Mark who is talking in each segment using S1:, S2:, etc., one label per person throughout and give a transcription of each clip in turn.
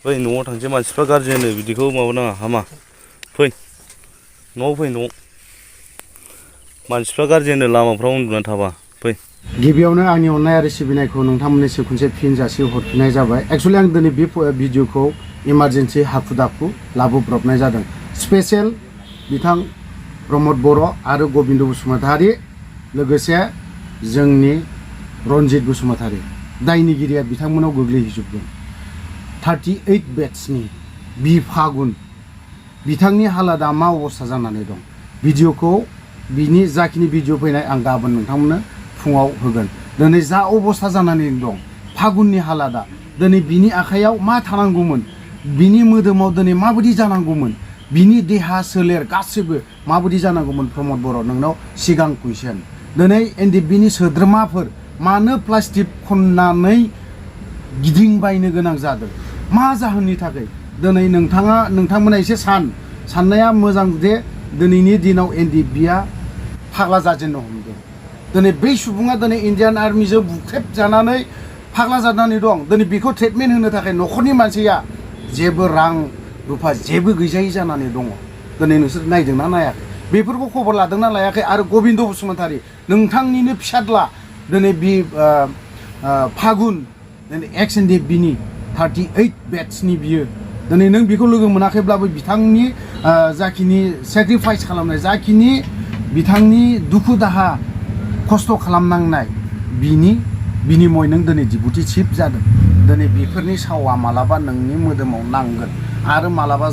S1: फै न'आव थांसै मानसिफ्रा गाज्रि होनो बिदिखौ माबानाङा हामा फै न'आव फै न'आव मानसिफ्रा गाज्रि होनो लामाफ्राव उन्दुनानै थाबा फै
S2: गिबियावनो आंनि अननाय आरो सिबिनायखौ नोंथांमोननिसिम खनसे फिन जासि हरफिननाय जाबाय एक्चुअली आं दिनै बे भिडिअखौ इमारजेन्सि हाखु दाखु लाबोब्रबनाय जादों स्पेशल बिथां प्रमद बर' आरो गबिन्द बसुमतारी लोगोसे जोंनि रनजित बसुमतारी दायनिगिरिया बिथांमोनाव गोग्लैहैजोबदों 38 बेट्सनि बि फागुन बिथांनि हालादा मा अबस्था जानानै दं भिडिअखौ बिनि जाखिनि भिडिअ फैनाय आं गाबोन नोंथांमोननो फुङाव होगोन दिनै जा अबस्था जानानै दं फागुननि हालादा दिनै बिनि आखायाव मा थानांगौमोन बिनि मोदोमाव दिनै माबायदि जानांगौमोन बिनि देहा सोलेर गासिबो माबायदि जानांगौमोन प्रमद बर' नोंनाव सिगां कुइसन दिनै ndfbनि सोद्रोमाफोर मानो प्लास्टिक खननानै गिदिंबायनो गोनां जादों मा जाहोननि थाखाय दिनै नोंथांमोना एसे साननाया मोजां जे दिनैनि दिनाव ndfbआ फाग्ला जाजेननो हमदों दिनै बै सुबुङा दिनै इन्डियान आर्मिजों बुख्रेबजानानै फाग्ला जानानै दं दिनै बेखौ ट्रिटमेन्ट होनो थाखाय न'खरनि मानसिया जेबो रां रुफा जेबो गैजायै जानानै दङ दिनै नोंसोर नायदोंना नायाखै बेफोरखौ खबर लादोंना लायाखै आरो गबिन्द बसुमतारी नोंथांनिनो फिसाज्ला दिनै बे फागुन एक्स ndfbनि 38 बेट्सनि बियो दिनै नों बेखौ लोगो मोनाखैब्लाबो बिथांनि जाखिनि सेक्रिफाइस खालामनाय जाखिनि बिथांनि दुखु दाहा खस्थ' खालामनांनाय बिनिमय नों दिनै डिपुटि चिफ जादों दिनै बेफोरनि सावा मालाबा नोंनि मोदोमाव नांगोन आरो मालाबा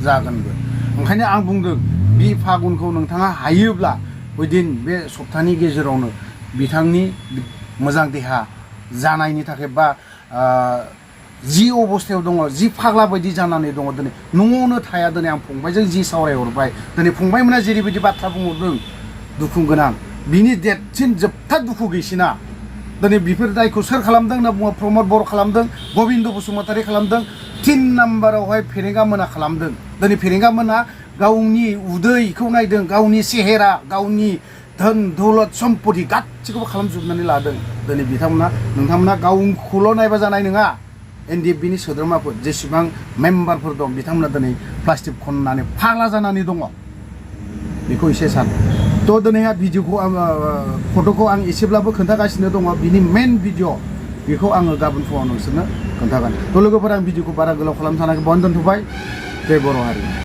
S2: जागोनबो ओंखायनो आं बुंदों बि फागुनखौ नोंथाङा हायोब्ला उइदिन बे सप्तानि गेजेरावनो बिथांनि मोजां देहा जानायनि थाखाय बा जि अबस्थायाव दङ जि फाग्ला बायदि जानानै दङ दिनै न'आवनो थाया दिनै आं फंबायजों जि सावरायहरबाय दिनै फंबायमोना जेरैबायदि बाथ्रा बुंहरदों दुखु गोनां बिनि देरसिन जोबथा दुखु गैसिना दिनै बेफोर दायखौ सोर खालामदों होनना बुङो प्रमद बर' खालामदों गबिन्द बसुमतारी खालामदों 3 नाम्बारावहाय फेरेंगा मोना खालामदों दिनै फेरेंगा मोना गावनि उदैखौ नायदों गावनि सेहेरा गावनि धोन दौलत सम्पति गासैखौबो खालामजोबनानै लादों दिनै नोंथांमोना गावखौल' नायबा जानाय नङा ndfbनि सोद्रोमाफोर जेसेबां मेम्बारफोर दं बिथांमोना दिनै प्लास्टिक खननानै फाग्ला जानानै दङ बेखौ एसे सान थ' दिनैहाय भिडिअखौ फट'खौ आं एसेब्लाबो खोन्थागासिनो दङ बिनि मेन भिडिअ बेखौ आङो गाबोन फुङाव नोंसोरनो खोन्थागोन थ' लोगोफोर आं भिडिअखौ बारा गोलाव खालामनो सानाखै बावनो दोनथ'बाय जय बर' हारि